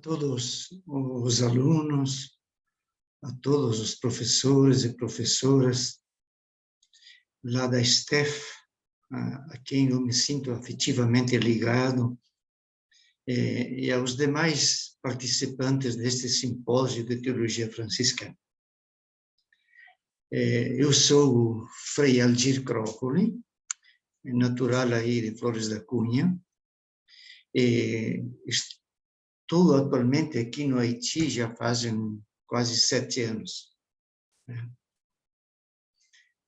todos os alunos, a todos os professores e professoras lá da STEF, a quem eu me sinto afetivamente ligado, e aos demais participantes deste simpósio de Teologia Franciscana. Eu sou o Frei Algir Croccoli, natural aí de Flores da Cunha, e estou atualmente aqui no Haiti já fazem quase 7 anos.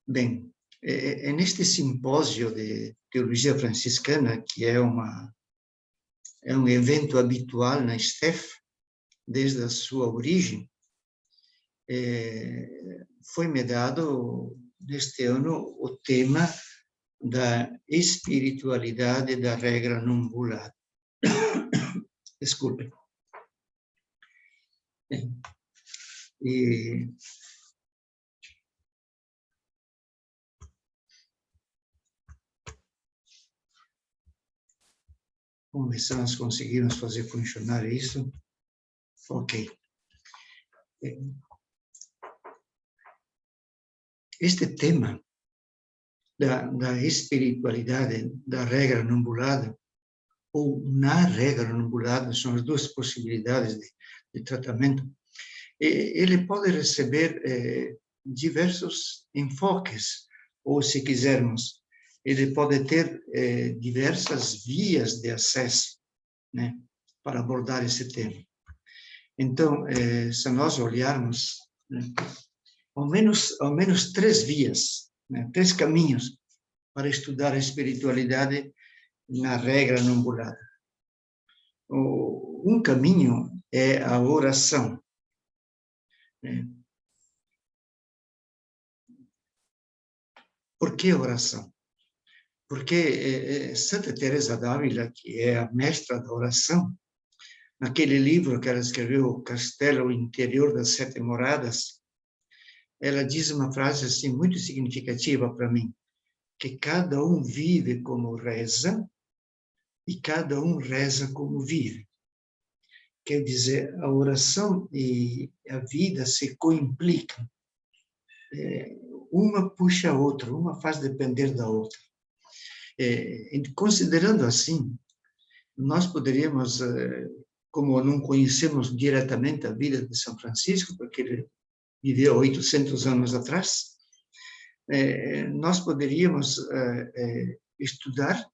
Bem, é neste simpósio de Teologia Franciscana, que é um evento habitual na STEF, desde a sua origem, foi-me dado, neste ano, o tema da espiritualidade da regra não bulada. Desculpe. E vamos ver se nós conseguimos fazer funcionar isso. Ok. Este tema da espiritualidade da regra não bulada, ou na regra não bulada, são as duas possibilidades de tratamento, ele pode receber diversos enfoques, ou, se quisermos, ele pode ter diversas vias de acesso, né, para abordar esse tema. Então, se nós olharmos, né, ao menos 3 vias, né, 3 caminhos para estudar a espiritualidade na regra não bulada. Um caminho é a oração. Por que oração? Porque Santa Teresa d'Ávila, que é a mestra da oração, naquele livro que ela escreveu, O Castelo Interior das 7 Moradas, ela diz uma frase assim muito significativa para mim, que cada um vive como reza e cada um reza como vive. Quer dizer, a oração e a vida se coimplicam. Uma puxa a outra, uma faz depender da outra. Considerando assim, nós poderíamos, como não conhecemos diretamente a vida de São Francisco, porque ele viveu 800 anos atrás, nós poderíamos estudar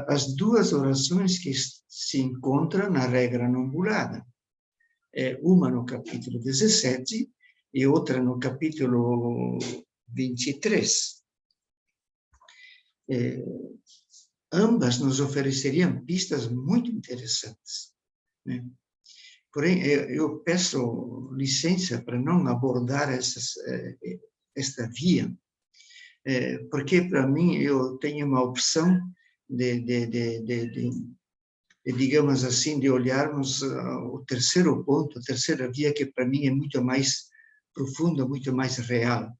as 2 orações que se encontram na regra não bulada. Uma no capítulo 17 e outra no capítulo 23. Ambas nos ofereceriam pistas muito interessantes, né? Porém, eu peço licença para não abordar esta via, porque, para mim, eu tenho uma opção digamos assim, de olharmos o terceiro ponto, a terceira via, que para mim é muito mais profunda, muito mais real,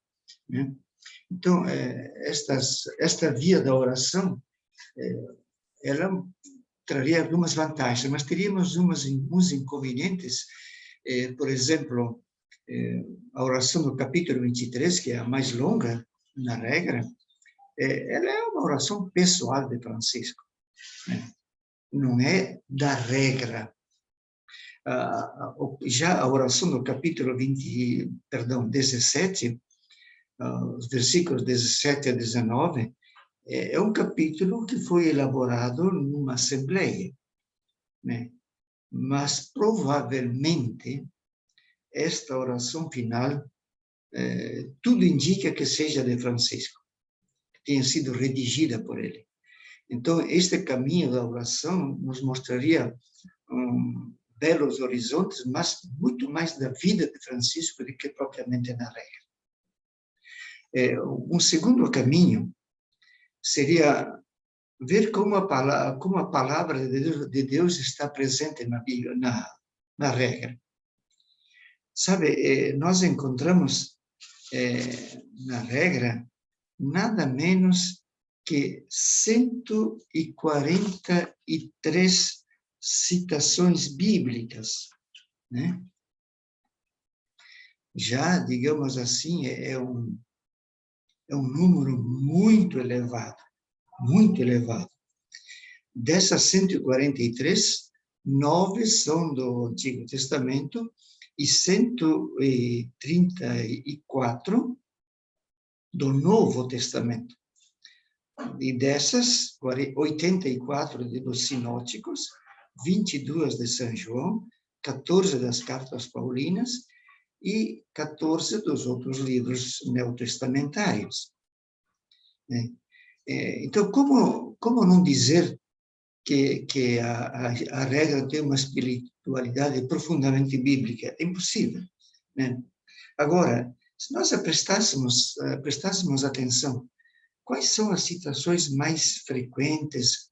né? Então, esta via da oração, ela traria algumas vantagens, mas teríamos uns inconvenientes. Por exemplo, a oração do capítulo 23, que é a mais longa na regra, ela é uma oração pessoal de Francisco, né? Não é da regra. Já a oração do capítulo 17, os versículos 17 a 19, é um capítulo que foi elaborado numa assembleia, né? Mas, provavelmente, esta oração final, tudo indica que seja de Francisco, que tenha sido redigida por ele. Então, este caminho da oração nos mostraria belos horizontes, mas muito mais da vida de Francisco do que propriamente na regra. Um segundo caminho seria ver como a palavra de Deus está presente na Bíblia, na regra. Sabe, nós encontramos na regra nada menos que 143 citações bíblicas, né? Já, digamos assim, é um número muito elevado, muito elevado. Dessas 143, 9 são do Antigo Testamento e 134 do Novo Testamento. E dessas, 84 dos sinóticos, 22 de São João, 14 das cartas paulinas e 14 dos outros livros neotestamentários. Então, como não dizer que a regra tem uma espiritualidade profundamente bíblica? É impossível, né? Agora, se nós prestássemos atenção, quais são as citações mais frequentes,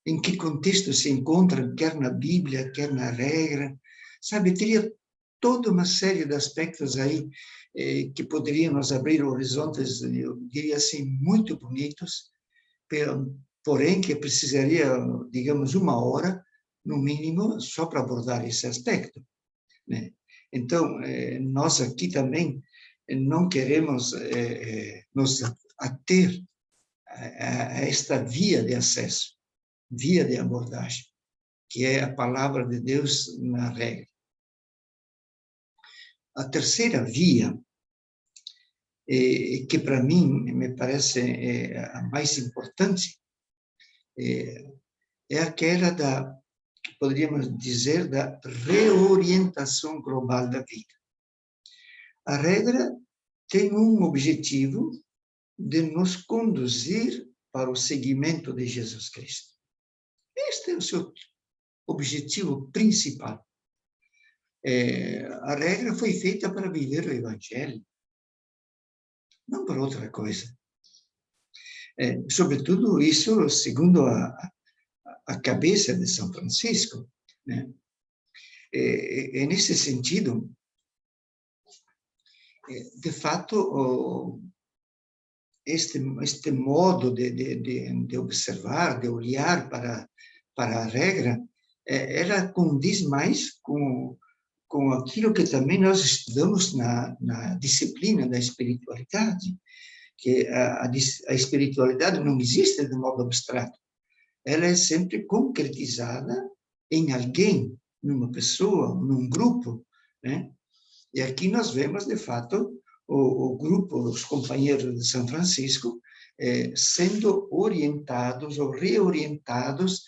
em que contexto se encontram, quer na Bíblia, quer na regra, sabe, teria toda uma série de aspectos aí que poderiam nos abrir horizontes, eu diria assim, muito bonitos, porém que precisaria, digamos, 1 hora, no mínimo, só para abordar esse aspecto, né? Então, nós aqui também não queremos nos ater a esta via de acesso, via de abordagem, que é a palavra de Deus na regra. A terceira via, que para mim me parece a mais importante, é aquela que poderíamos dizer, da reorientação global da vida. A regra tem um objetivo de nos conduzir para o seguimento de Jesus Cristo. Este é o seu objetivo principal. A regra foi feita para viver o Evangelho, não para outra coisa. Sobretudo isso segundo a cabeça de São Francisco, né? Nesse sentido, de fato, este modo de observar, de olhar para a regra, ela condiz mais com aquilo que também nós estudamos na disciplina da espiritualidade, que a espiritualidade não existe de modo abstrato, ela é sempre concretizada em alguém, numa pessoa, num grupo, né? E aqui nós vemos, de fato, o grupo, os companheiros de São Francisco, sendo orientados ou reorientados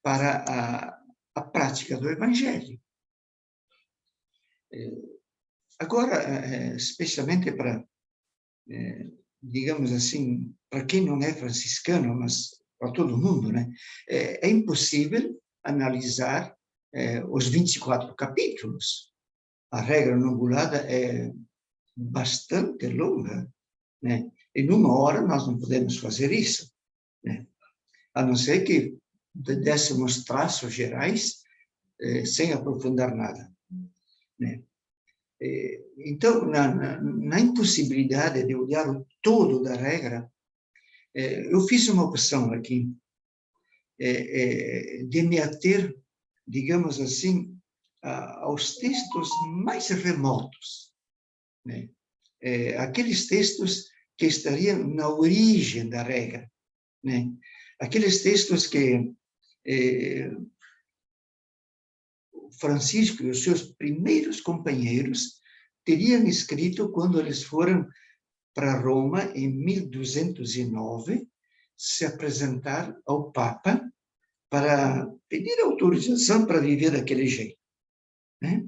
para a prática do Evangelho. Agora, especialmente para, digamos assim, para quem não é franciscano, mas para todo mundo, né? É impossível analisar os 24 capítulos. A regra nobulada é bastante longa, né? Em 1 hora nós não podemos fazer isso, né? A não ser que dessemos traços gerais sem aprofundar nada, né? Então, na impossibilidade de olhar o todo da regra, eu fiz uma opção aqui de me ater, digamos assim, aos textos mais remotos, né? Aqueles textos que estariam na origem da regra, né? Aqueles textos que Francisco e os seus primeiros companheiros teriam escrito quando eles foram para Roma, em 1209, se apresentar ao Papa para pedir autorização para viver daquele jeito, né?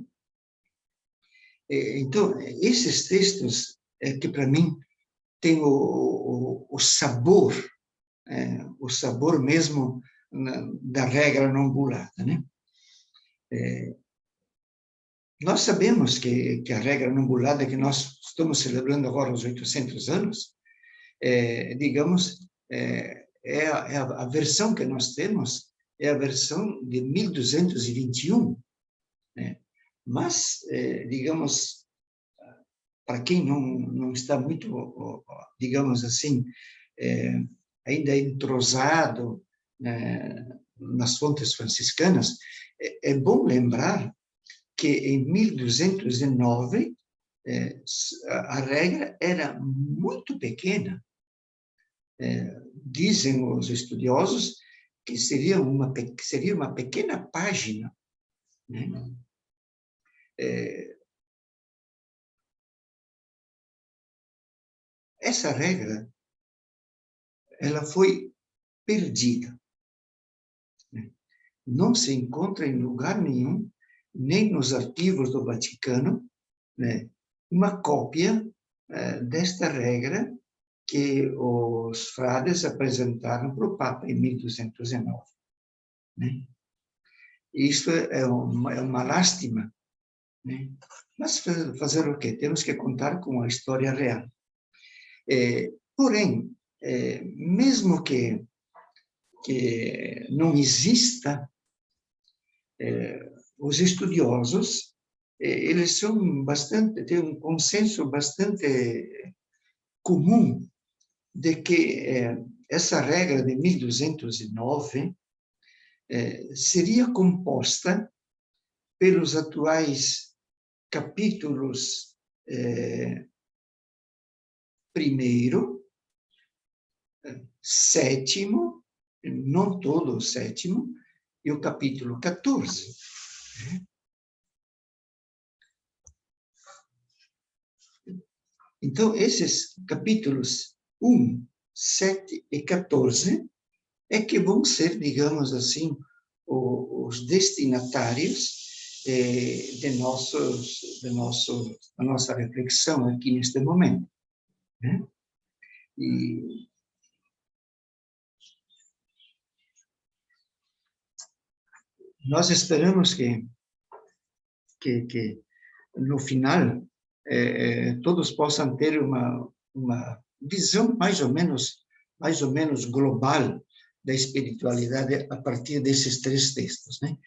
Então, esses textos que, para mim, têm o sabor mesmo da regra não bulada, né? Nós sabemos que a regra não bulada, que nós estamos celebrando agora os 800 anos, digamos, a versão que nós temos é a versão de 1221, né? Mas, digamos, para quem não está muito, digamos assim, ainda entrosado nas fontes franciscanas, é bom lembrar que em 1209 a regra era muito pequena. Dizem os estudiosos que seria uma pequena página, né? Essa regra, ela foi perdida, né? Não se encontra em lugar nenhum, nem nos arquivos do Vaticano, né, uma cópia desta regra que os frades apresentaram para o Papa em 1209. Né? Isso é uma lástima, né? Mas fazer o quê? Temos que contar com a história real. Porém, mesmo que não exista, os estudiosos, eles têm um consenso bastante comum de que essa regra de 1209 seria composta pelos atuais capítulos 1º, 7º, não todo o 7º, e o capítulo 14. Então, esses capítulos 1, 7 e 14 é que vão ser, digamos assim, os destinatários da nossa reflexão aqui neste momento. Né? E nós esperamos que no final, todos possam ter uma visão mais ou menos global da espiritualidade a partir desses 3 textos, né?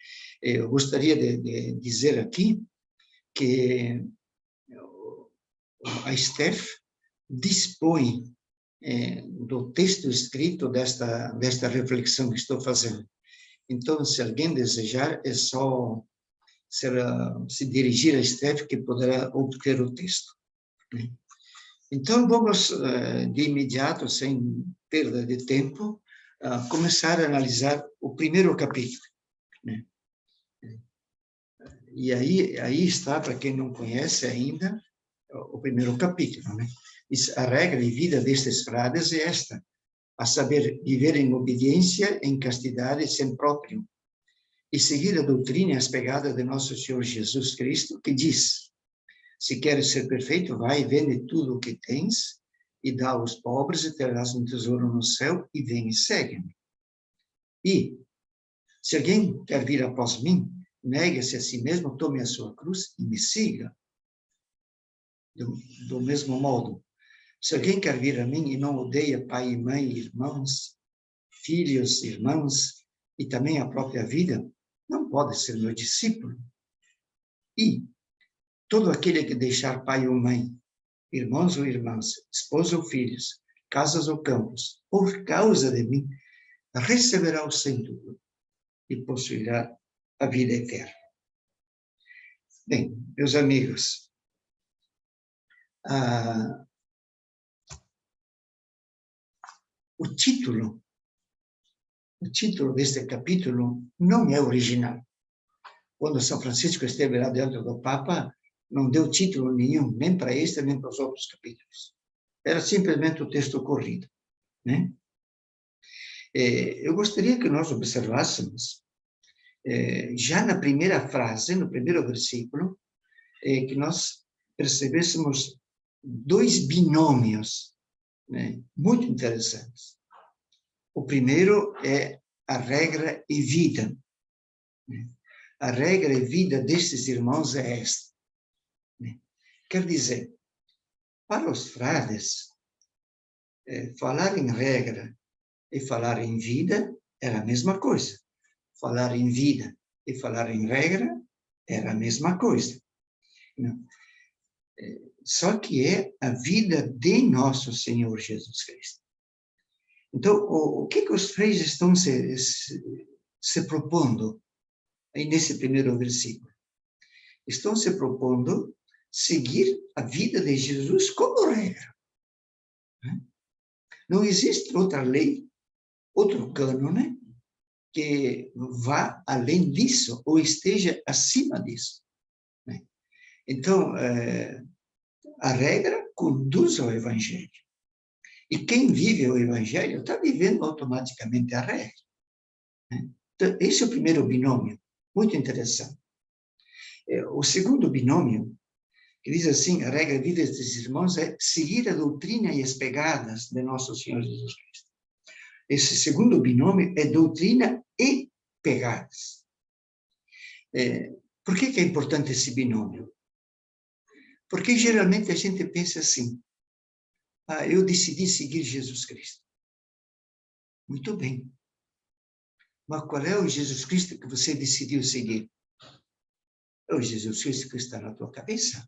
Eu gostaria de dizer aqui que a Steph dispõe do texto escrito desta reflexão que estou fazendo. Então, se alguém desejar, é só se dirigir a Steph, que poderá obter o texto. Né? Então, vamos, de imediato, sem perda de tempo, começar a analisar o primeiro capítulo. Né? E aí está, para quem não conhece ainda, o primeiro capítulo. Né? A regra de vida destes frades é esta: a saber, viver em obediência, em castidade, sem próprio, e seguir a doutrina e as pegadas de nosso Senhor Jesus Cristo, que diz: se queres ser perfeito, vai e vende tudo o que tens, e dá aos pobres, e terás um tesouro no céu, e vem e segue-me. E, se alguém quer vir após mim, negue-se a si mesmo, tome a sua cruz e me siga. Do mesmo modo, se alguém quer vir a mim e não odeia pai e mãe, irmãos, filhos, irmãs, e também a própria vida, não pode ser meu discípulo. E todo aquele que deixar pai ou mãe, irmãos ou irmãs, esposa ou filhos, casas ou campos, por causa de mim, receberá o cento e possuirá a vida eterna. Bem, meus amigos, o título deste capítulo não é original. Quando São Francisco esteve lá dentro do Papa, não deu título nenhum, nem para este, nem para os outros capítulos. Era simplesmente o texto corrido. Né? Eu gostaria que nós observássemos, já na primeira frase, no primeiro versículo, que nós percebêssemos 2 binômios, né, muito interessantes. O primeiro é a regra e vida. A regra e vida destes irmãos é esta. Quer dizer, para os frades, falar em regra e falar em vida era a mesma coisa. Falar em vida e falar em regra era a mesma coisa. Só que é a vida de nosso Senhor Jesus Cristo. Então, o que os freis estão se propondo aí nesse primeiro versículo? Estão se propondo seguir a vida de Jesus como regra. Não existe outra lei, outro cânone que vá além disso ou esteja acima disso. Então, a regra conduz ao Evangelho. E quem vive o Evangelho está vivendo automaticamente a regra. Então, esse é o primeiro binômio, muito interessante. O segundo binômio, que diz assim, a regra viva desses irmãos é seguir a doutrina e as pegadas de nosso Senhor Jesus Cristo. Esse segundo binômio é doutrina e pegadas. Por que é importante esse binômio? Porque geralmente a gente pensa assim, eu decidi seguir Jesus Cristo. Muito bem. Mas qual é o Jesus Cristo que você decidiu seguir? É o Jesus Cristo que está na tua cabeça.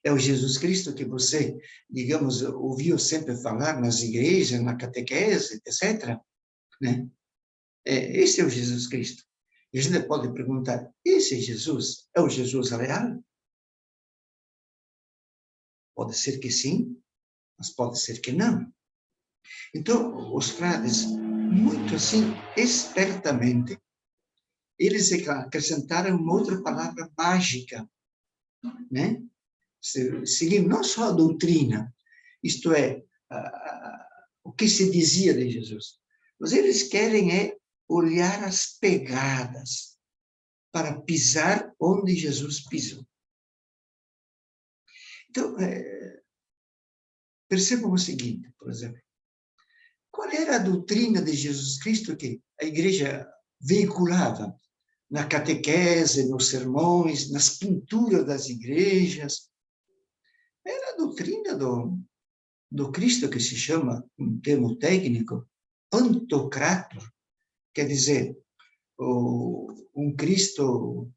É o Jesus Cristo que você, digamos, ouviu sempre falar nas igrejas, na catequese, etc. Né? Esse é o Jesus Cristo. E a gente pode perguntar, esse Jesus é o Jesus real? Pode ser que sim, mas pode ser que não. Então, os frades, muito assim, espertamente, eles acrescentaram uma outra palavra mágica, né? Seguir não só a doutrina, isto é, o que se dizia de Jesus, mas eles querem olhar as pegadas para pisar onde Jesus pisou. Então, percebam o seguinte, por exemplo, qual era a doutrina de Jesus Cristo que a igreja veiculava na catequese, nos sermões, nas pinturas das igrejas? Era a doutrina do Cristo que se chama, um termo técnico, pantocrator, quer dizer, um Cristo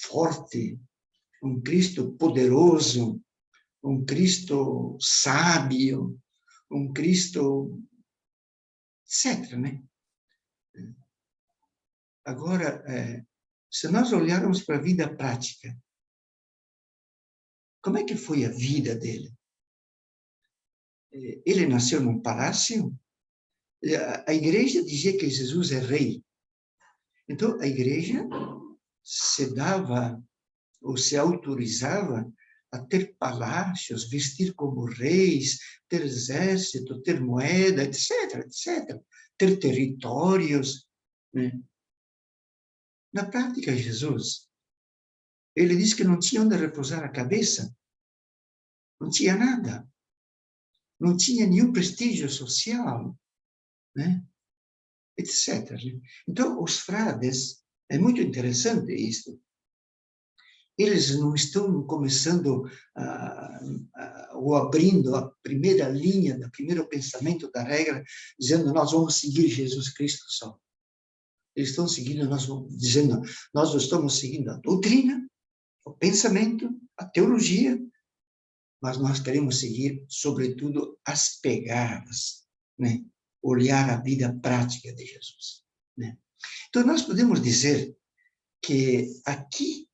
forte, um Cristo poderoso, um Cristo sábio, um Cristo, etc., né? Agora, se nós olharmos para a vida prática, como é que foi a vida dele? Ele nasceu num palácio? A igreja dizia que Jesus é rei. Então, a igreja se dava, ou se autorizava a ter palácios, vestir como reis, ter exército, ter moeda, etc., etc., ter territórios, né? Na prática, Jesus, ele disse que não tinha onde repousar a cabeça, não tinha nada, não tinha nenhum prestígio social, né? Etc. Então, os frades, é muito interessante isso, eles não estão começando ou abrindo a primeira linha, o primeiro pensamento da regra, dizendo nós vamos seguir Jesus Cristo só. Eles estão seguindo, dizendo, nós estamos seguindo a doutrina, o pensamento, a teologia, mas nós queremos seguir, sobretudo, as pegadas, né? Olhar a vida prática de Jesus, né? Então, nós podemos dizer que aqui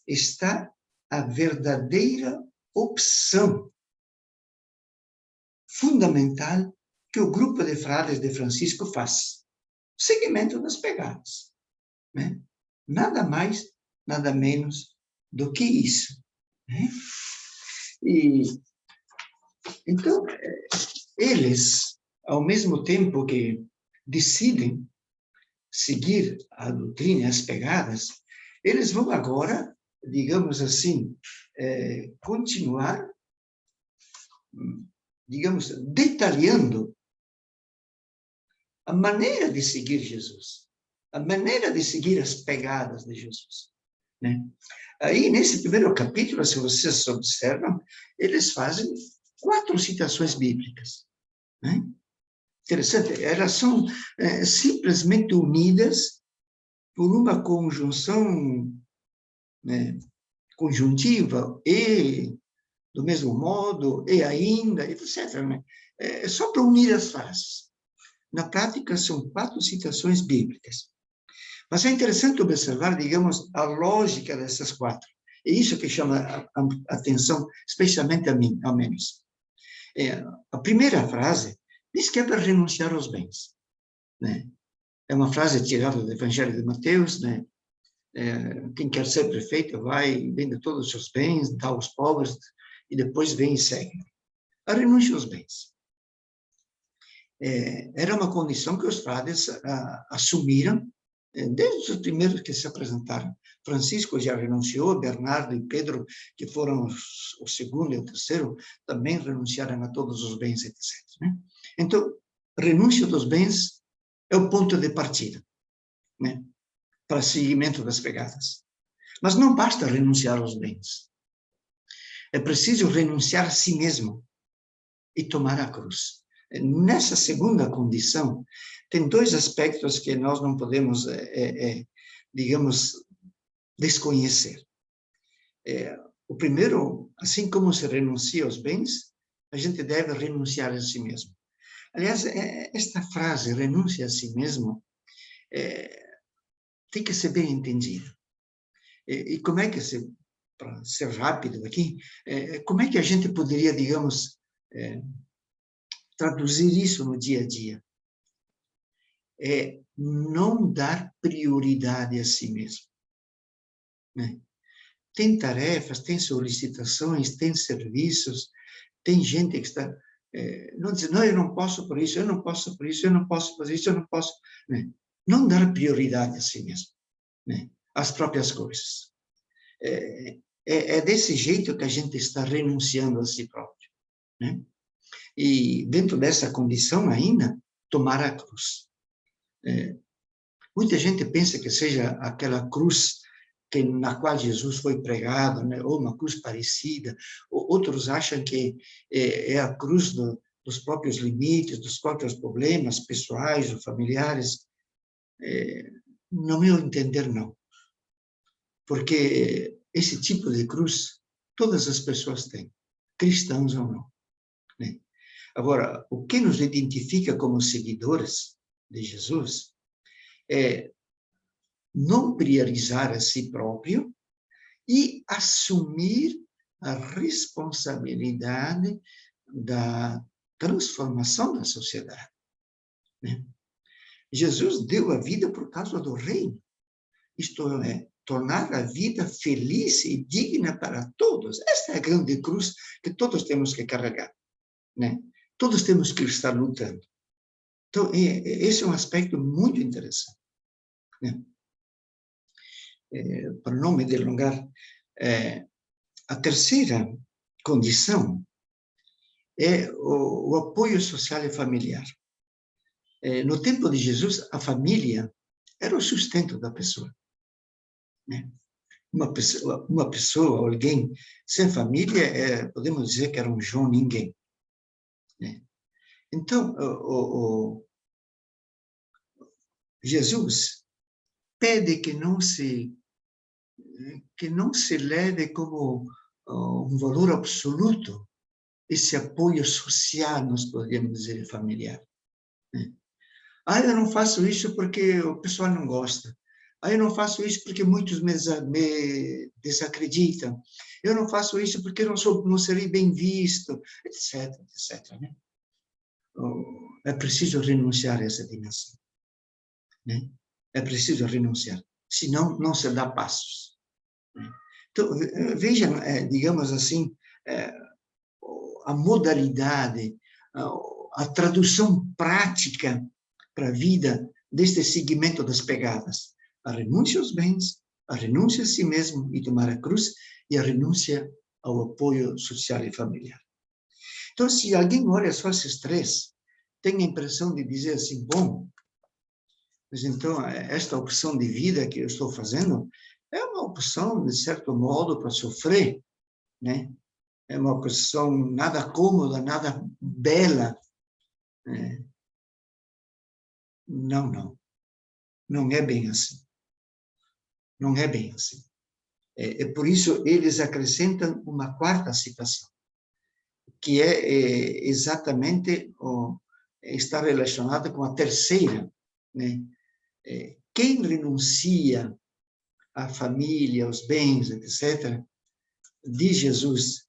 está a verdadeira opção fundamental que o grupo de frades de Francisco faz. Seguimento das pegadas, né? Nada mais, nada menos do que isso, né? E, então, eles, ao mesmo tempo que decidem seguir a doutrina, as pegadas, eles vão agora, digamos assim, continuar, digamos, detalhando a maneira de seguir Jesus, a maneira de seguir as pegadas de Jesus, né? Aí, nesse primeiro capítulo, se vocês observam, eles fazem 4 citações bíblicas, né? Interessante, elas são simplesmente unidas por uma conjunção, né, conjuntiva e do mesmo modo, e ainda, etc. Né? É só para unir as frases. Na prática, são 4 citações bíblicas. Mas é interessante observar, digamos, a lógica dessas 4. É isso que chama a atenção, especialmente a mim, ao menos. A primeira frase diz que é para renunciar aos bens. Né? É uma frase tirada do Evangelho de Mateus, né? Quem quer ser prefeito vai, vende todos os seus bens, dá aos pobres, e depois vem e segue. A renúncia aos bens. Era uma condição que os frades assumiram desde os primeiros que se apresentaram. Francisco já renunciou, Bernardo e Pedro, que foram o segundo e o terceiro, também renunciaram a todos os bens, etc. Né? Então, renúncia dos bens é o ponto de partida, né, para o seguimento das pegadas. Mas não basta renunciar aos bens. É preciso renunciar a si mesmo e tomar a cruz. Nessa segunda condição, tem 2 aspectos que nós não podemos, digamos, desconhecer. O primeiro, assim como se renuncia aos bens, a gente deve renunciar a si mesmo. Aliás, esta frase, renúncia a si mesmo, tem que ser bem entendida. E como é que para ser rápido aqui, como é que a gente poderia, digamos, traduzir isso no dia a dia? É não dar prioridade a si mesmo. Né? Tem tarefas, tem solicitações, tem serviços, tem gente que está... não diz, não, eu não posso por isso, eu não posso por isso, eu não posso fazer isso, eu não posso... Né? Não dar prioridade a si mesmo, né? Às próprias coisas. É desse jeito que a gente está renunciando a si próprio. Né? E dentro dessa condição ainda, tomar a cruz. Muita gente pensa que seja aquela cruz na qual Jesus foi pregado, né? Ou uma cruz parecida. Outros acham que é a cruz dos próprios limites, dos próprios problemas pessoais ou familiares. No meu entender, não. Porque esse tipo de cruz, todas as pessoas têm, cristãos ou não. Né? Agora, o que nos identifica como seguidores de Jesus é não priorizar a si próprio e assumir a responsabilidade da transformação da sociedade. Né? Jesus deu a vida por causa do reino. Isto é, tornar a vida feliz e digna para todos. Esta é a grande cruz que todos temos que carregar. Né? Todos temos que estar lutando. Então, esse é um aspecto muito interessante. Né? Para não me delongar, a terceira condição é o apoio social e familiar. No tempo de Jesus, a família era o sustento da pessoa. Né? Uma pessoa, alguém sem família, podemos dizer que era um João ninguém. Né? Então, Jesus pede que não se leve como um valor absoluto esse apoio social, nós poderíamos dizer, familiar. Né? Eu não faço isso porque o pessoal não gosta. Eu não faço isso porque muitos me desacreditam. Eu não faço isso porque não serei bem visto, etc, etc. Né? É preciso renunciar a essa dimensão. Né? É preciso renunciar, senão não se dá passos. Né? Então, veja, digamos assim, a modalidade, a tradução prática para a vida deste segmento das pegadas. A renúncia aos bens, a renúncia a si mesmo e tomar a cruz, e a renúncia ao apoio social e familiar. Então, se alguém olha só esses 3, tem a impressão de dizer assim, bom, mas então esta opção de vida que eu estou fazendo é uma opção, de certo modo, para sofrer, né? É uma opção nada cômoda, nada bela. Não, não. Não é bem assim. Não é bem assim. Por isso, eles acrescentam uma 4ª citação. que é exatamente, está relacionado com a terceira, né? Quem renuncia à família, aos bens, etc., diz Jesus,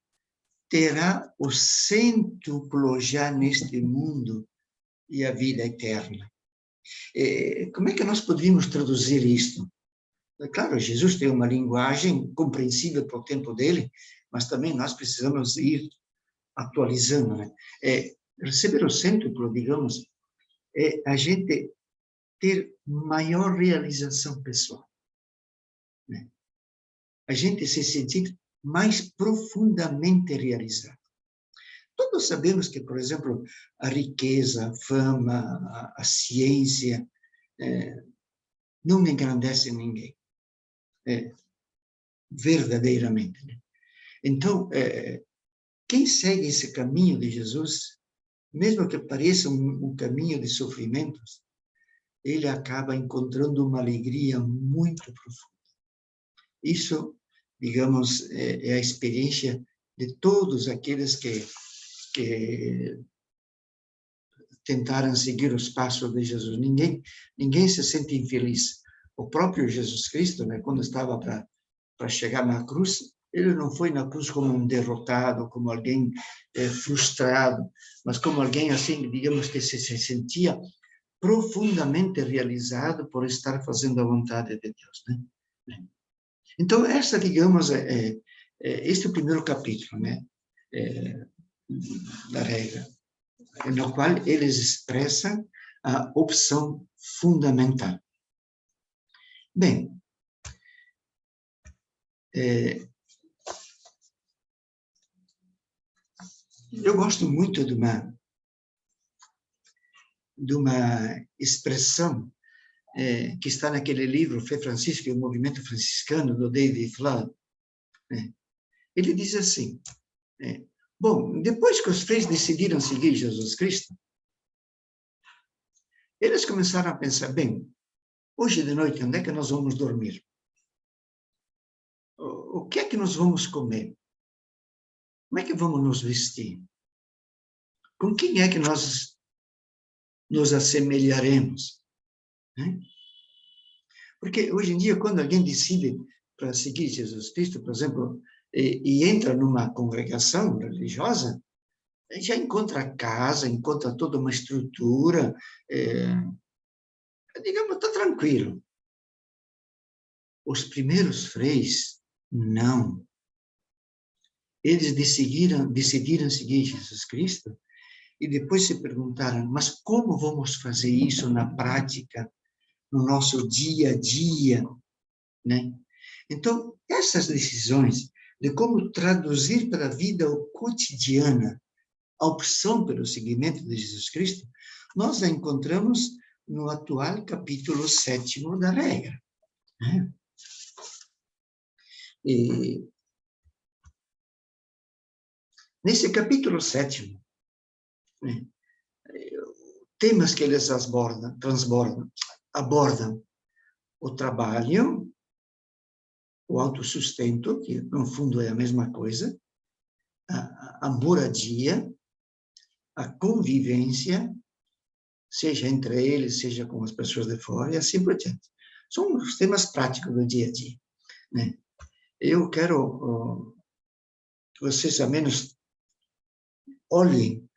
terá o cêntuplo já neste mundo e a vida eterna. Como é que nós poderíamos traduzir isto? É claro, Jesus tem uma linguagem compreensível para o tempo dele, mas também nós precisamos ir atualizando, né? Receber o cêntuplo, digamos, é a gente ter maior realização pessoal, né? A gente se sentir mais profundamente realizado. Todos sabemos que, por exemplo, a riqueza, a fama, a ciência não engrandecem ninguém, verdadeiramente, né? Então, quem segue esse caminho de Jesus, mesmo que pareça um caminho de sofrimentos, ele acaba encontrando uma alegria muito profunda. Isso, digamos, é a experiência de todos aqueles que tentaram seguir os passos de Jesus. Ninguém se sente infeliz. O próprio Jesus Cristo, né, quando estava para chegar na cruz, ele não foi na cruz como um derrotado, como alguém frustrado, mas como alguém, assim, digamos, que se sentia profundamente realizado por estar fazendo a vontade de Deus, né? Então, essa, digamos, este é o primeiro capítulo, né, da regra, no qual eles expressam a opção fundamental. Bem, eu gosto muito de uma expressão que está naquele livro, Fé Francisca e o Movimento Franciscano, do David Flood, né? Ele diz assim, bom, depois que os três decidiram seguir Jesus Cristo, eles começaram a pensar, bem, hoje de noite, onde é que nós vamos dormir? O que é que nós vamos comer? Como é que vamos nos vestir? Com quem é que nós nos assemelharemos? Né? Porque hoje em dia, quando alguém decide para seguir Jesus Cristo, por exemplo, e entra numa congregação religiosa, já encontra casa, encontra toda uma estrutura, digamos, está tranquilo. Os primeiros freis, não. Eles decidiram seguir Jesus Cristo e depois se perguntaram, mas como vamos fazer isso na prática, no nosso dia a dia, né? Então, essas decisões de como traduzir para a vida cotidiana a opção pelo seguimento de Jesus Cristo, nós a encontramos no atual capítulo 7º da regra, né? E nesse capítulo 7º, né, temas que eles abordam o trabalho, o autossustento, que no fundo é a mesma coisa, a moradia, a convivência, seja entre eles, seja com as pessoas de fora, e assim por diante. São os temas práticos do dia a dia, né? Eu quero que vocês, ao menos, olhem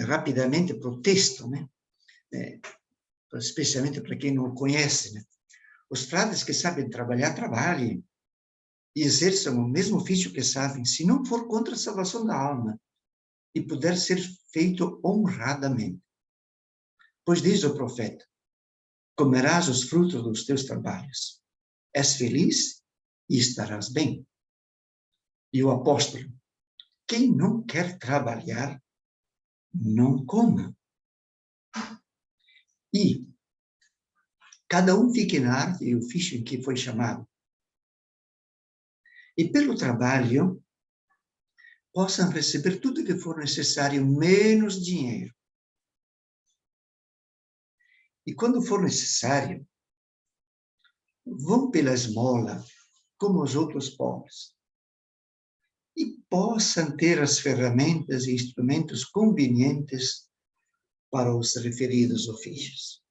rapidamente para o texto, né? Especialmente para quem não o conhece, né? Os frades que sabem trabalhar, trabalhem e exerçam o mesmo ofício que sabem, se não for contra a salvação da alma e puder ser feito honradamente. Pois diz o profeta, comerás os frutos dos teus trabalhos. És feliz e estarás bem. E o apóstolo, quem não quer trabalhar, não coma. E cada um fique na arte e ofício em que foi chamado. E pelo trabalho, possam receber tudo que for necessário, menos dinheiro. E quando for necessário, vão pela esmola, como os outros pobres. e possam ter as ferramentas e instrumentos convenientes para os referidos ofícios.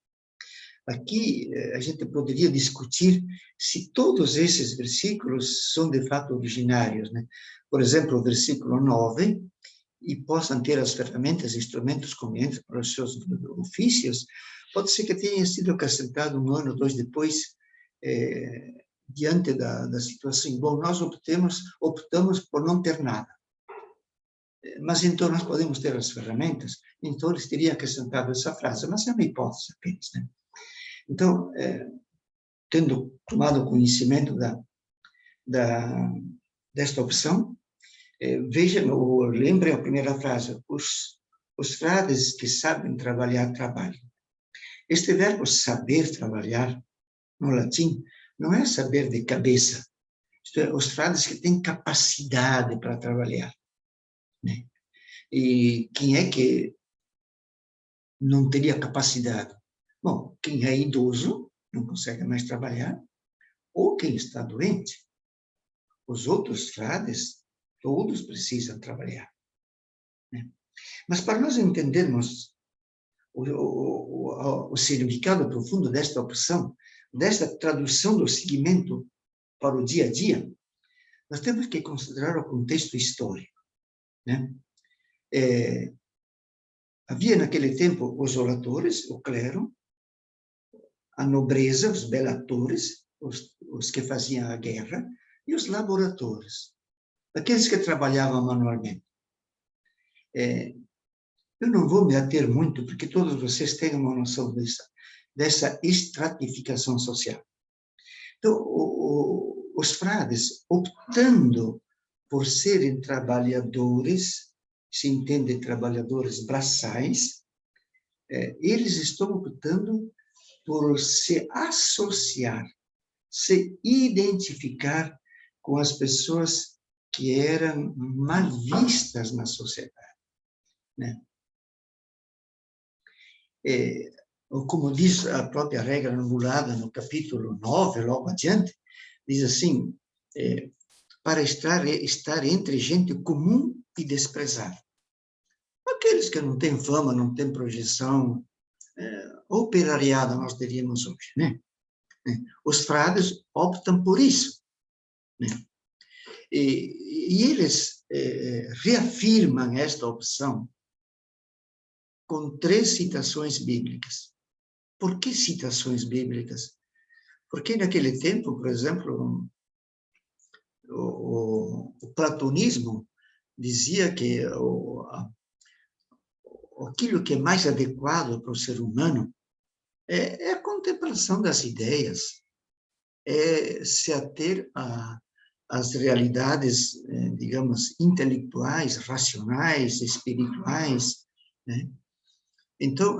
Aqui, a gente poderia discutir se todos esses versículos são, de fato, originários, né? Por exemplo, o versículo 9, e possam ter as ferramentas e instrumentos convenientes para os seus ofícios, pode ser que tenha sido acrescentado 1 ano ou 2 depois, diante da situação. Bom, nós optamos por não ter nada. Mas então nós podemos ter as ferramentas, então eles teriam acrescentado essa frase, mas é uma hipótese apenas, né? Então, tendo tomado conhecimento desta opção, vejam, ou lembrem a primeira frase, os frades que sabem trabalhar, trabalham. Este verbo saber trabalhar, no latim, não é saber de cabeça, isto é, os frades que têm capacidade para trabalhar, né? E quem é que não teria capacidade? Bom, quem é idoso, não consegue mais trabalhar, ou quem está doente. Os outros frades, todos precisam trabalhar, né? Mas para nós entendermos o significado profundo desta opção, desta tradução do seguimento para o dia a dia, nós temos que considerar o contexto histórico, né? Havia naquele tempo os oratores, o clero, a nobreza, os belatores, os que faziam a guerra, e os laboratores, aqueles que trabalhavam manualmente. Eu não vou me ater muito, porque todos vocês têm uma noção dessa estratificação social. Então, os frades, optando por serem trabalhadores, se entende trabalhadores braçais, eles estão optando por se associar, se identificar com as pessoas que eram mal vistas na sociedade, né? Como diz a própria regra anulada no capítulo 9, logo adiante, diz assim, para estar entre gente comum e desprezada. Aqueles que não têm fama, não têm projeção, operariado, nós diríamos hoje, né? Os frades optam por isso, né? E eles reafirmam esta opção com 3 citações bíblicas. Por que citações bíblicas? Porque naquele tempo, por exemplo, o platonismo dizia que aquilo que é mais adequado para o ser humano é a contemplação das ideias, é se ater às realidades, digamos, intelectuais, racionais, espirituais, né? Então,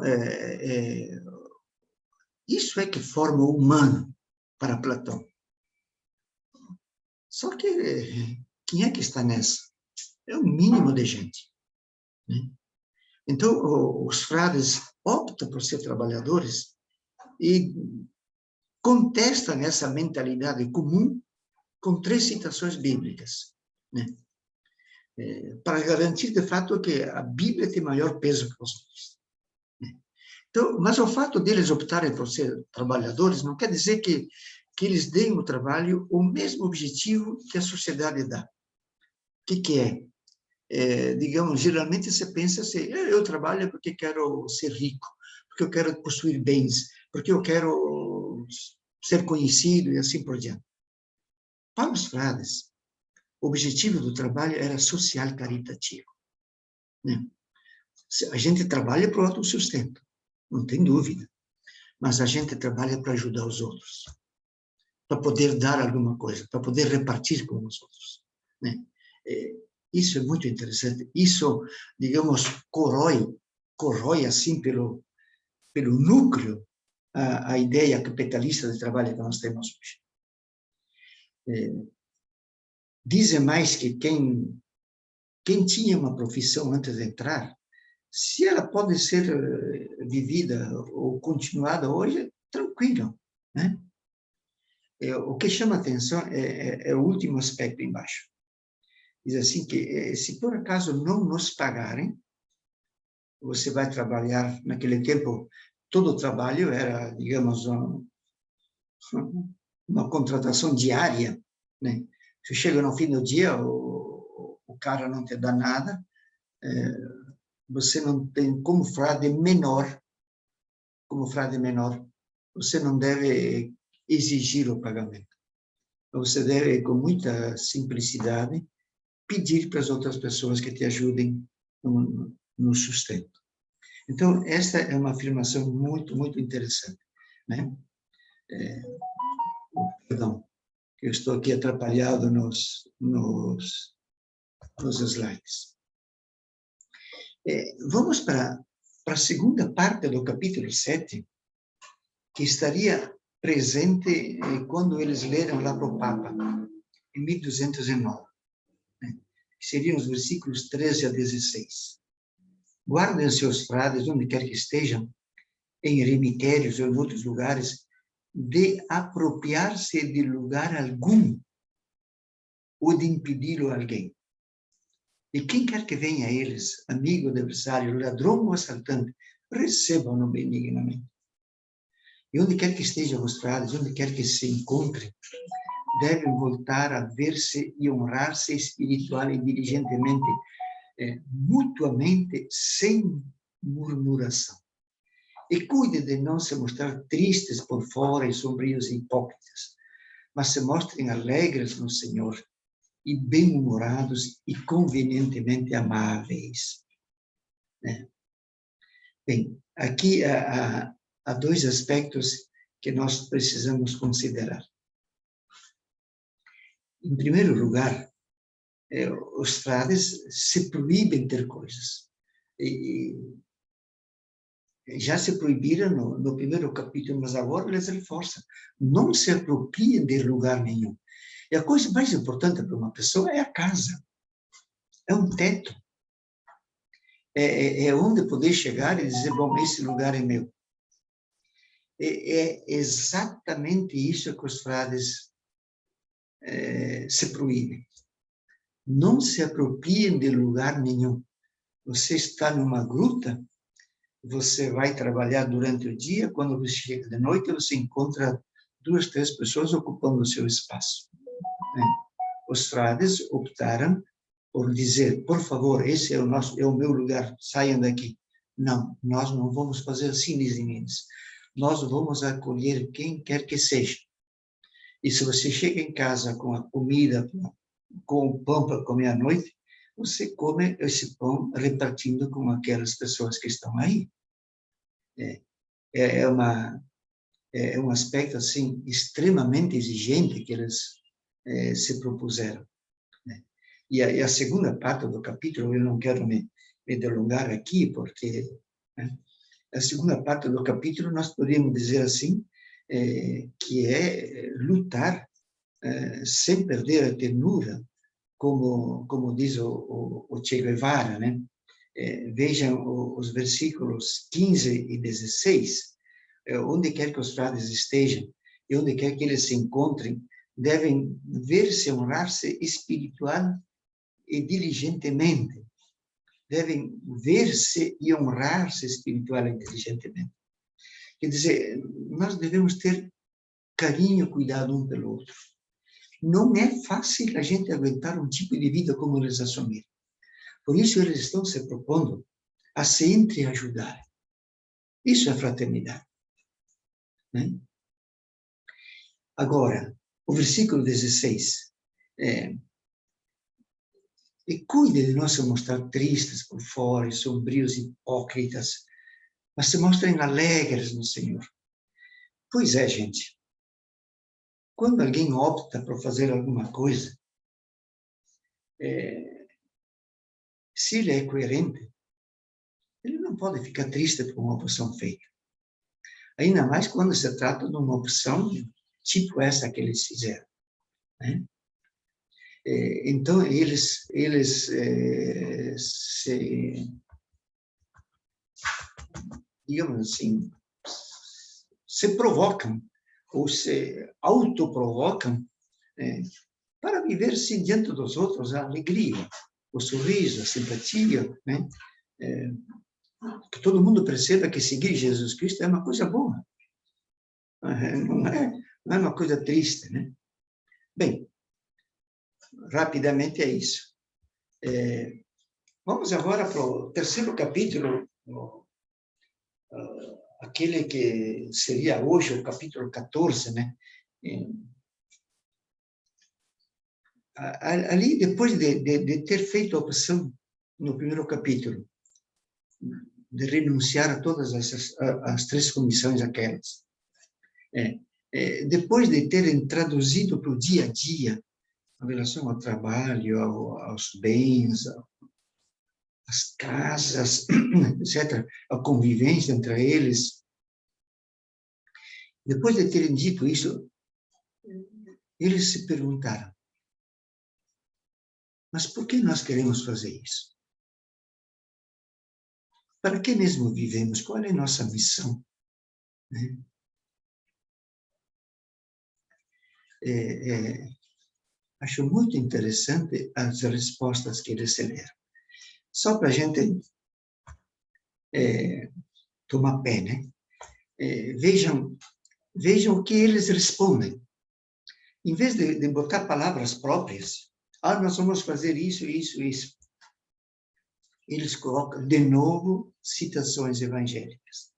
isso é que forma o humano para Platão. Só que quem é que está nessa? É o mínimo de gente, né? Então, os frades optam por ser trabalhadores e contestam essa mentalidade comum com 3 citações bíblicas, né? Para garantir, de fato, que a Bíblia tem maior peso que os outros, né? Então, mas o fato deles optarem por ser trabalhadores não quer dizer que eles deem ao trabalho o mesmo objetivo que a sociedade dá. O que é? Digamos, geralmente você pensa assim, eu trabalho porque quero ser rico, porque eu quero possuir bens, porque eu quero ser conhecido e assim por diante. Para os frades, o objetivo do trabalho era social caritativo, né? A gente trabalha para o autossustento, não tem dúvida, mas a gente trabalha para ajudar os outros, para poder dar alguma coisa, para poder repartir com os outros, né? Isso é muito interessante. Isso, digamos, corrói assim pelo núcleo a ideia capitalista de trabalho que nós temos hoje. Dizem mais que quem tinha uma profissão antes de entrar, se ela pode ser vivida ou continuada hoje, tranquilo, né? O que chama atenção é o último aspecto embaixo. diz assim que se por acaso não nos pagarem, você vai trabalhar, naquele tempo, todo o trabalho era, digamos, uma contratação diária, né? Você chega no fim do dia, o cara não te dá nada, você não tem, como frade menor, você não deve exigir o pagamento. Você deve, com muita simplicidade, pedir para as outras pessoas que te ajudem no sustento. Então, esta é uma afirmação muito, muito interessante, né? Perdão, eu estou aqui atrapalhado nos slides. Vamos para a segunda parte do capítulo 7, que estaria presente quando eles leram lá para o Papa, em 1209, né? Que seriam os versículos 13 a 16. Guardem-se os frades, onde quer que estejam, em remitérios ou em outros lugares, de apropriar-se de lugar algum ou de impedi-lo a alguém. E quem quer que venha a eles, amigo, adversário, ladrão ou assaltante, recebam-no benignamente. E onde quer que estejam os frades, onde quer que se encontrem, devem voltar a ver-se e honrar-se espiritual e diligentemente, mutuamente, sem murmuração. E cuide de não se mostrar tristes por fora e sombrios e hipócritas, mas se mostrem alegres no Senhor e bem-humorados e convenientemente amáveis. Bem, aqui há dois aspectos que nós precisamos considerar. Em primeiro lugar, os frades se proíbem ter coisas. E já se proibiram no primeiro capítulo, mas agora eles reforçam. Não se apropriem de lugar nenhum. E a coisa mais importante para uma pessoa é a casa. É um teto. É onde poder chegar e dizer, bom, esse lugar é meu. É exatamente isso que os frades se proíbem. Não se apropriem de lugar nenhum. Você está numa gruta, você vai trabalhar durante o dia, quando você chega de noite, você encontra 2, 3 pessoas ocupando o seu espaço. Os frades optaram por dizer, por favor, esse é o meu lugar, saiam daqui. Não, nós não vamos fazer assim, dizem eles. Nós vamos acolher quem quer que seja. E se você chega em casa com a comida, com o pão para comer à noite, você come esse pão repartindo com aquelas pessoas que estão aí. É um aspecto assim extremamente exigente que eles se propuseram. E a segunda parte do capítulo, eu não quero me delongar aqui, porque a segunda parte do capítulo nós podemos dizer assim, que é lutar sem perder a ternura, como diz o Che Guevara, né? Vejam os versículos 15 e 16, onde quer que os frades estejam, e onde quer que eles se encontrem, devem ver-se, honrar-se espiritual e diligentemente. Devem ver-se e honrar-se espiritual e diligentemente. Quer dizer, nós devemos ter carinho, cuidado um pelo outro. Não é fácil a gente aguentar um tipo de vida como eles assumiram. Por isso, eles estão se propondo a se entreajudar. Isso é fraternidade. Né? Agora, o versículo 16. E cuide de não se mostrar tristes por fora e sombrios e hipócritas, mas se mostrem alegres no Senhor. Pois é, gente. Quando alguém opta por fazer alguma coisa, se ele é coerente, ele não pode ficar triste por uma opção feita. Ainda mais quando se trata de uma opção tipo essa que eles fizeram. Né? Então, eles digamos assim, se provocam, ou se autoprovocam, para viver, sim, diante dos outros, a alegria, o sorriso, a simpatia, né? Que todo mundo perceba que seguir Jesus Cristo é uma coisa boa. Não é uma coisa triste, né? Bem, rapidamente é isso. Vamos agora para o terceiro capítulo, aquele que seria hoje o capítulo 14, né? Ali, depois de ter feito a opção no primeiro capítulo, de renunciar a todas as três comissões aquelas, depois de terem traduzido para o dia a dia, em relação ao trabalho, aos bens, às casas, etc., a convivência entre eles, depois de terem dito isso, eles se perguntaram, mas por que nós queremos fazer isso? Para que mesmo vivemos? Qual é a nossa missão? Né? Acho muito interessante as respostas que eles deram. Só para a gente tomar pé, né? Vejam o que eles respondem. Em vez de botar palavras próprias, nós vamos fazer isso, isso, isso. Eles colocam, de novo, citações evangélicas.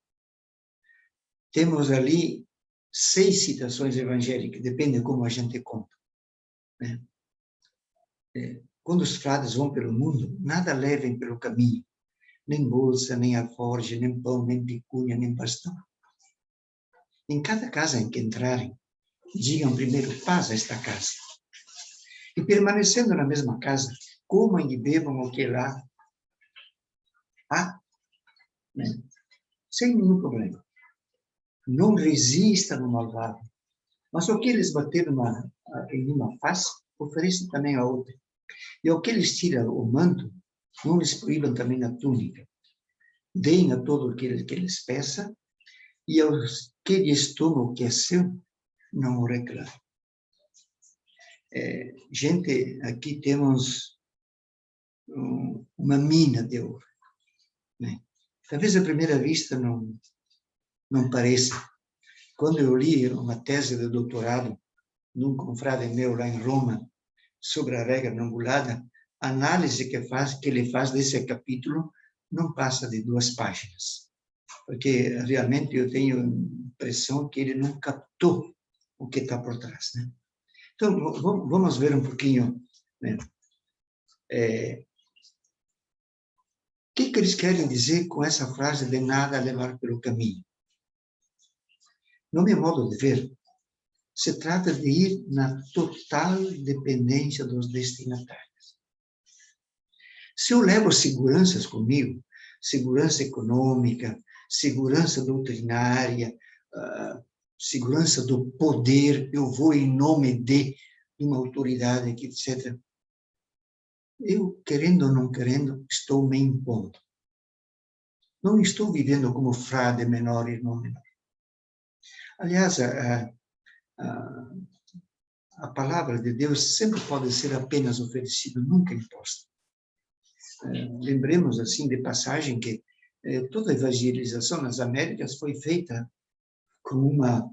Temos ali 6 citações evangélicas, depende de como a gente conta. Né? Quando os frades vão pelo mundo, nada levem pelo caminho. Nem bolsa, nem alforje, nem pão, nem picunha, nem bastão. Em cada casa em que entrarem, digam primeiro paz a esta casa. E permanecendo na mesma casa, comam e bebam o que lá há, né? Sem nenhum problema. Não resista no malvado. Mas o que eles bateram em uma face, ofereçam também a outra. E ao que eles tiram o manto, não lhes proíbam também a túnica. Deem a todo o que eles peçam, e aos que lhes tomam o que é seu, não o reclamem. Gente, aqui temos uma mina de ouro. Né? Talvez à primeira vista não pareça. Quando eu li uma tese de doutorado num confrade meu lá em Roma sobre a regra não angulada, a análise que ele faz desse capítulo não passa de 2 páginas, porque realmente eu tenho a impressão que ele não captou o que está por trás, né? Então, vamos ver um pouquinho, né? O que eles querem dizer com essa frase de nada levar pelo caminho? No meu modo de ver, se trata de ir na total dependência dos destinatários. Se eu levo seguranças comigo, segurança econômica, segurança doutrinária, segurança do poder, eu vou em nome de uma autoridade, etc. Eu, querendo ou não querendo, estou me impondo. Não estou vivendo como frade menor, irmão menor. Aliás, a palavra de Deus sempre pode ser apenas oferecida, nunca imposta. Lembremos, assim, de passagem que toda a evangelização nas Américas foi feita com uma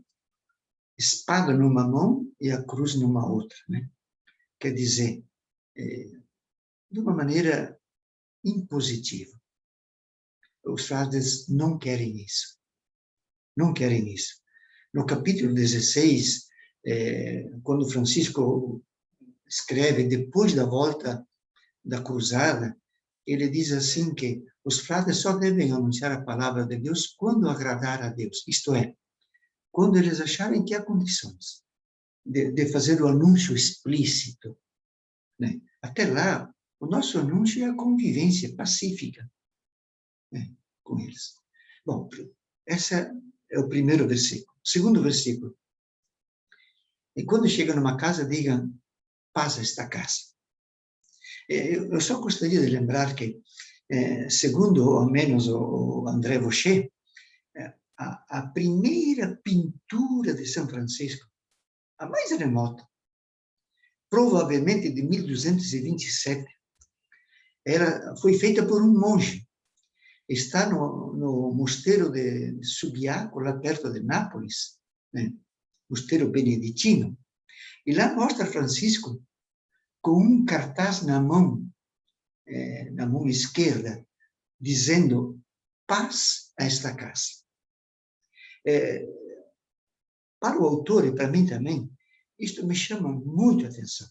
espada numa mão e a cruz numa outra, né? Quer dizer, de uma maneira impositiva. Os frades não querem isso. Não querem isso. No capítulo 16, quando Francisco escreve, depois da volta da cruzada, ele diz assim que os frades só devem anunciar a palavra de Deus quando agradar a Deus. Isto é, quando eles acharem que há condições de fazer o anúncio explícito, né? Até lá, o nosso anúncio é a convivência pacífica, né, com eles. Bom, esse é o primeiro versículo. O segundo versículo. E quando chegam numa casa, digam, paz a esta casa. Eu só gostaria de lembrar que, segundo, ao menos, o André Vaucher, a primeira pintura de São Francisco, a mais remota, provavelmente de 1227. Foi feita por um monge. Está no mosteiro de Subiaco, lá perto de Nápoles, né? Mosteiro beneditino. E lá mostra Francisco com um cartaz na mão esquerda, dizendo: paz a esta casa. Para o autor e para mim também, isto me chama muito a atenção.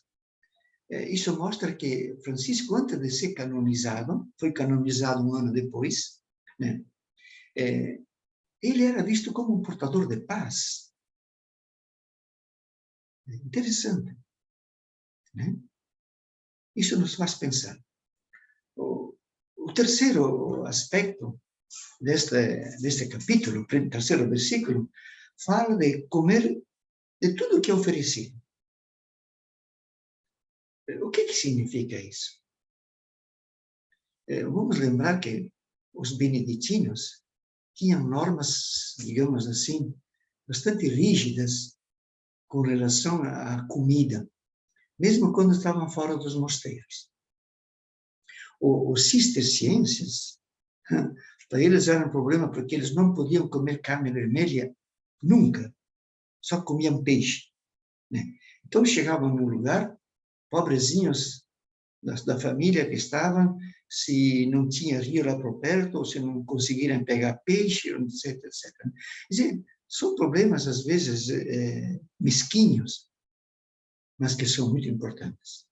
Isso mostra que Francisco, antes de ser canonizado, foi canonizado um ano depois, né? Ele era visto como um portador de paz. Interessante, né? Isso nos faz pensar. O terceiro aspecto deste capítulo, o terceiro versículo, fala de comer de tudo que é oferecido. O que significa isso? Vamos lembrar que os beneditinos tinham normas, digamos assim, bastante rígidas com relação à comida, mesmo quando estavam fora dos mosteiros. Os cistercienses, para eles era um problema porque eles não podiam comer carne vermelha nunca, só comiam peixe, né? Então chegavam num lugar, pobrezinhos da família que estavam, se não tinha rio lá por perto, ou se não conseguiram pegar peixe, etc, etc. Quer dizer, são problemas, às vezes, mesquinhos, mas que são muito importantes.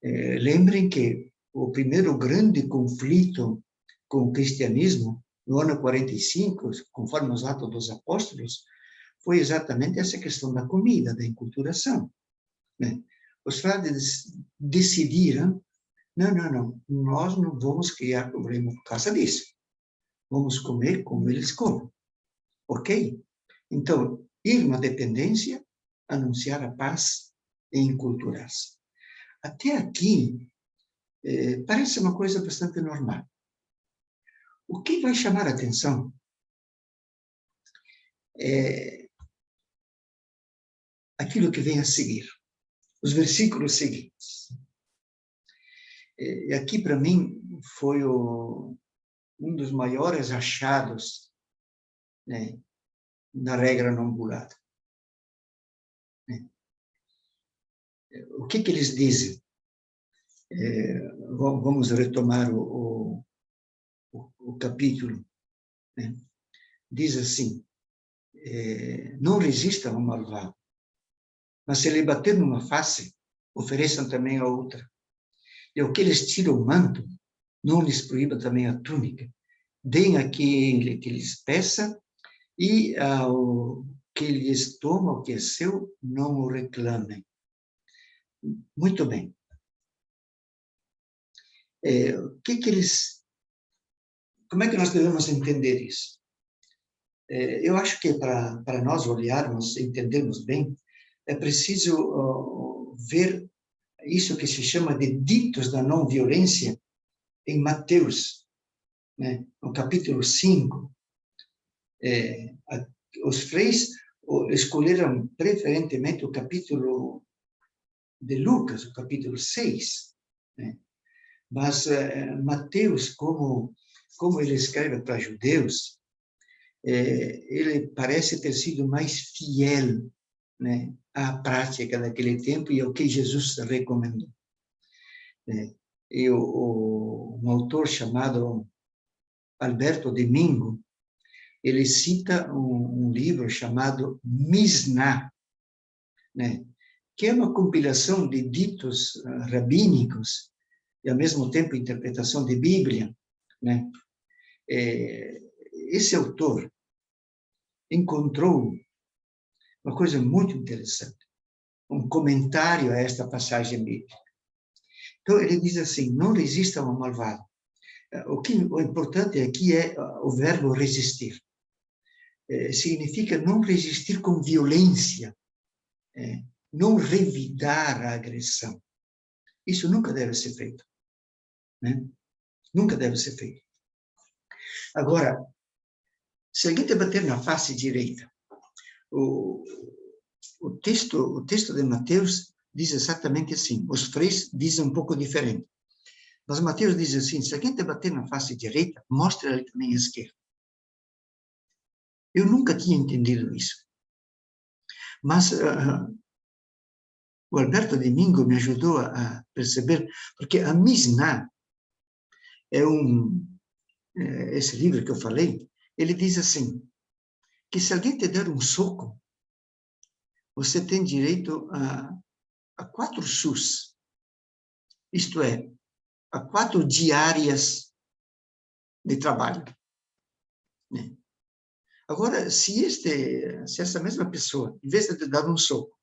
Lembrem que o primeiro grande conflito com o cristianismo, no ano 45, conforme os Atos dos Apóstolos, foi exatamente essa questão da comida, da enculturação, né? Os frades decidiram: não, nós não vamos criar problema por causa disso. Vamos comer como eles comem. Ok? Então, ir na dependência, anunciar a paz e enculturar-se. Até aqui, parece uma coisa bastante normal. O que vai chamar a atenção é aquilo que vem a seguir, os versículos seguintes. E aqui, para mim, foi um dos maiores achados, né, na regra não bulada. O que eles dizem? Vamos retomar o capítulo, né? Diz assim: não resistam ao malvado, mas se lhe bater numa face, ofereçam também a outra. E ao que lhes tira o manto, não lhes proíba também a túnica. Deem àquele que lhes peça, e ao que lhes toma o que é seu, não o reclamem. Muito bem. Como é que nós devemos entender isso? Eu acho que para nós olharmos, entendermos bem, é preciso ver isso que se chama de ditos da não violência em Mateus, né? No capítulo 5. Os freis escolheram preferentemente o capítulo de Lucas, o capítulo 6, né? Mas Mateus, como ele escreve para judeus, ele parece ter sido mais fiel, né, à prática daquele tempo e ao que Jesus recomendou. E um autor chamado Alberto Domingo, ele cita um livro chamado Misná, né, que é uma compilação de ditos rabínicos e, ao mesmo tempo, interpretação de Bíblia, né? Esse autor encontrou uma coisa muito interessante, um comentário a esta passagem bíblica. Então, ele diz assim: não resistam ao malvado. O importante aqui é o verbo resistir. Significa não resistir com violência, não revidar a agressão. Isso nunca deve ser feito, né? Nunca deve ser feito. Agora, se alguém te bater na face direita, o texto de Mateus diz exatamente assim. Os freis dizem um pouco diferente. Mas Mateus diz assim, se alguém te bater na face direita, mostra-lhe também a esquerda. Eu nunca tinha entendido isso. Mas o Alberto Domingo me ajudou a perceber, porque a Mishnah é esse livro que eu falei, ele diz assim, que se alguém te der um soco, você tem direito a 4 shus, isto é, a 4 diárias de trabalho. Né? Agora, se essa mesma pessoa, em vez de te dar um soco,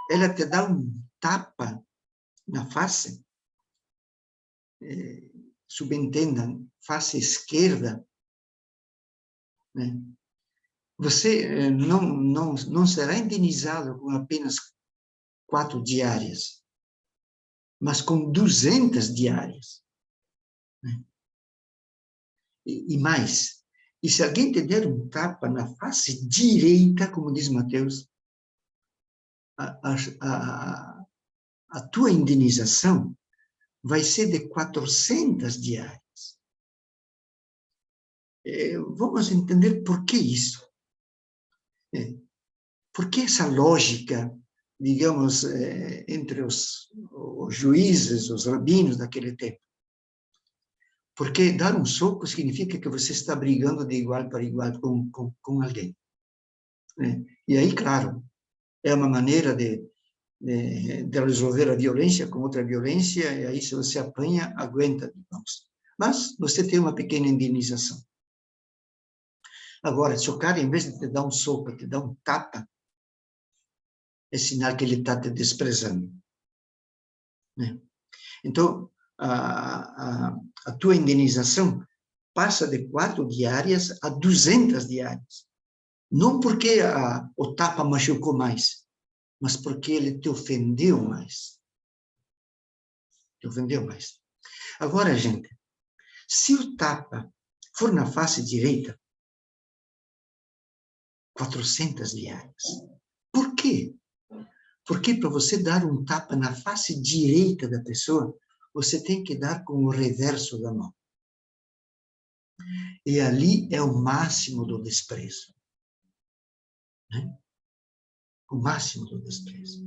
ela te dá um tapa na face, subentendam, face esquerda, né? Você não será indenizado com apenas 4 diárias, mas com 200 diárias. Né? E mais, e se alguém te der um tapa na face direita, como diz Mateus, a tua indenização vai ser de 400 diárias. Vamos entender por que isso. Por que essa lógica, digamos, entre os juízes, os rabinos daquele tempo? Porque dar um soco significa que você está brigando de igual para igual com alguém. Né? E aí, claro, é uma maneira de resolver a violência com outra violência, e aí se você apanha, aguenta, digamos. Mas você tem uma pequena indenização. Agora, se o cara, em vez de te dar um soco, te dá um tapa, é sinal que ele está te desprezando. Né? Então, a tua indenização passa de 4 diárias a 200 diárias. Não porque o tapa machucou mais, mas porque ele te ofendeu mais. Te ofendeu mais. Agora, gente, se o tapa for na face direita, 400 diárias. Por quê? Porque para você dar um tapa na face direita da pessoa, você tem que dar com o reverso da mão. E ali é o máximo do desprezo. Né? O máximo do desprezo.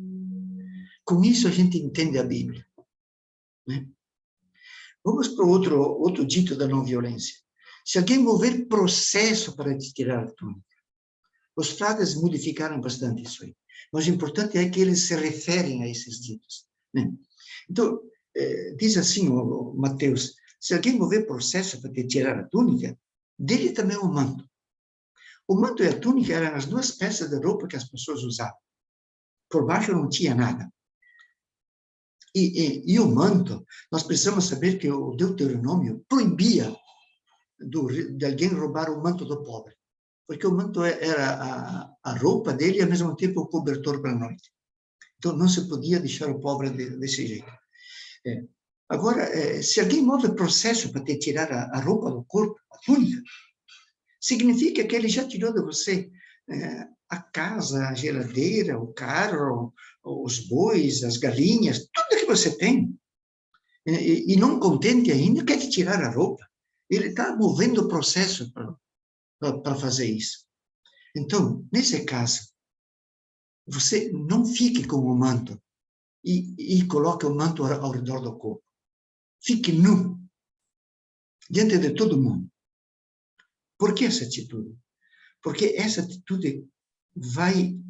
Com isso a gente entende a Bíblia. Né? Vamos para outro dito da não violência. Se alguém mover processo para te tirar a túnica, os frades modificaram bastante isso aí. Mas o importante é que eles se referem a esses ditos. Né? Então, diz assim o Mateus, se alguém mover processo para te tirar a túnica, dele também o manto. O manto e a túnica eram as 2 peças de roupa que as pessoas usavam. Por baixo não tinha nada. E o manto, nós precisamos saber que o Deuteronômio proibia de alguém roubar o manto do pobre, porque o manto era a roupa dele e, ao mesmo tempo, o cobertor para a noite. Então, não se podia deixar o pobre desse jeito. Agora, se alguém move processo para te tirar a roupa do corpo, a túnica, significa que ele já tirou de você a casa, a geladeira, o carro, os bois, as galinhas, tudo que você tem. E não contente ainda, quer te tirar a roupa. Ele está movendo o processo para fazer isso. Então, nesse caso, você não fique com o manto e coloque o manto ao redor do corpo. Fique nu, diante de todo mundo. Por que essa atitude? Porque essa atitude vai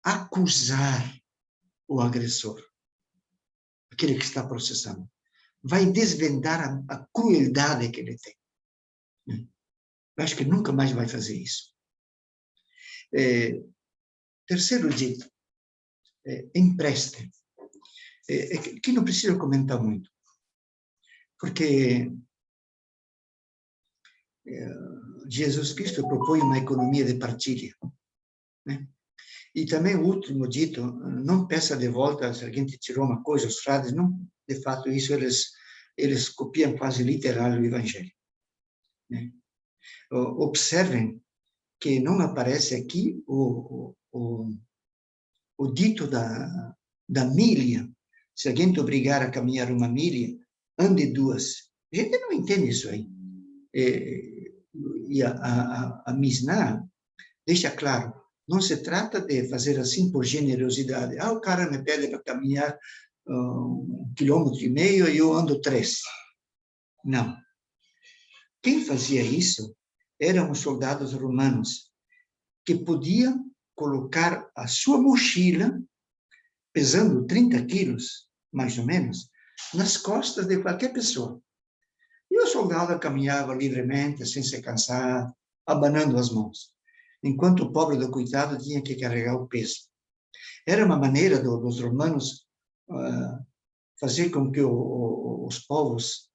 acusar o agressor, aquele que está processando. Vai desvendar a crueldade que ele tem. Eu acho que nunca mais vai fazer isso. Terceiro dito, empreste. Que não precisa comentar muito, porque Jesus Cristo propõe uma economia de partilha. Né? E também o último dito, não peça de volta se alguém te tirou uma coisa, os frades, não, de fato, isso eles copiam quase literal o Evangelho. Né? Observem que não aparece aqui o dito da milha. Se alguém te obrigar a caminhar uma milha, ande 2. A gente não entende isso aí. E a Mishnah deixa claro, não se trata de fazer assim por generosidade. O cara me pede para caminhar 1,5 quilômetro e eu ando 3. Não. Quem fazia isso eram os soldados romanos, que podiam colocar a sua mochila, pesando 30 quilos, mais ou menos, nas costas de qualquer pessoa. E o soldado caminhava livremente, sem se cansar, abanando as mãos, enquanto o pobre do coitado tinha que carregar o peso. Era uma maneira dos romanos fazer com que os povos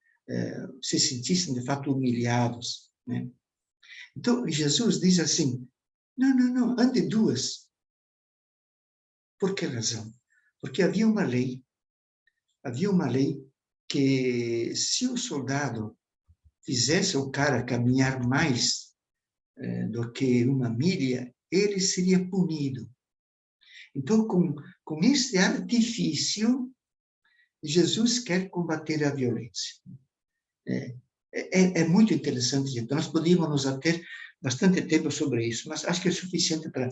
se sentissem, de fato, humilhados, né? Então, Jesus diz assim, não, ande 2. Por que razão? Porque havia uma lei que, se o soldado fizesse o cara caminhar mais do que 1 milha, ele seria punido. Então, com este artifício, Jesus quer combater a violência. É muito interessante, gente. Nós podíamos nos ater bastante tempo sobre isso, mas acho que é suficiente para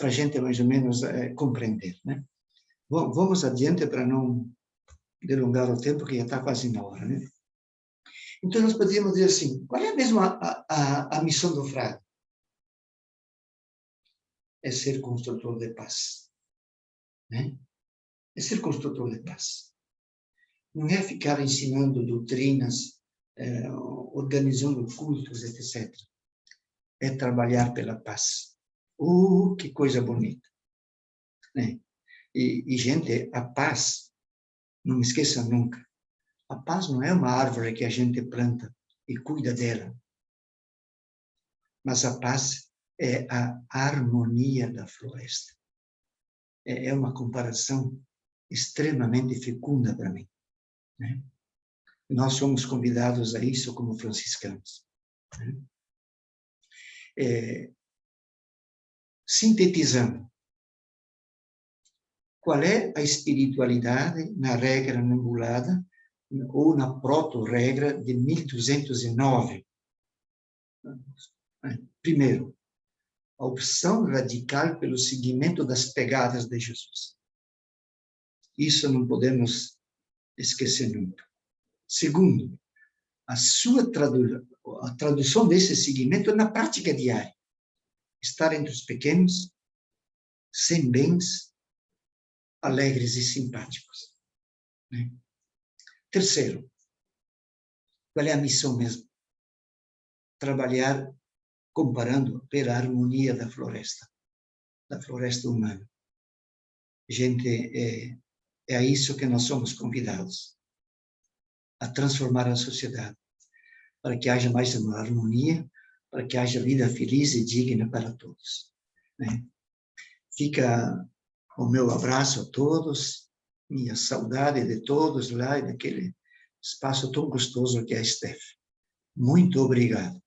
a gente, mais ou menos, compreender, né? Bom, vamos adiante para não delongar o tempo, que já está quase na hora, né? Então, nós podíamos dizer assim, qual é mesmo a missão do frade? É ser construtor de paz, né? É ser construtor de paz. Não é ficar ensinando doutrinas, organizando cultos, etc. É trabalhar pela paz. Que coisa bonita, né? E, gente, a paz, não me esqueça nunca, a paz não é uma árvore que a gente planta e cuida dela, mas a paz é a harmonia da floresta. É uma comparação extremamente fecunda para mim, né? Nós somos convidados a isso como franciscanos, né? Sintetizando, qual é a espiritualidade na regra nebulada ou na proto-regra de 1209? Primeiro, a opção radical pelo seguimento das pegadas de Jesus. Isso não podemos esquecer nunca. Segundo, a tradução desse seguimento na prática diária. Estar entre os pequenos, sem bens, alegres e simpáticos, né? Terceiro, qual é a missão mesmo? Trabalhar comparando pela harmonia da floresta humana. Gente, é a isso que nós somos convidados, a transformar a sociedade, para que haja mais uma harmonia, para que haja vida feliz e digna para todos, né? Fica o meu abraço a todos, minha saudade de todos lá e daquele espaço tão gostoso que é a STEF. Muito obrigado.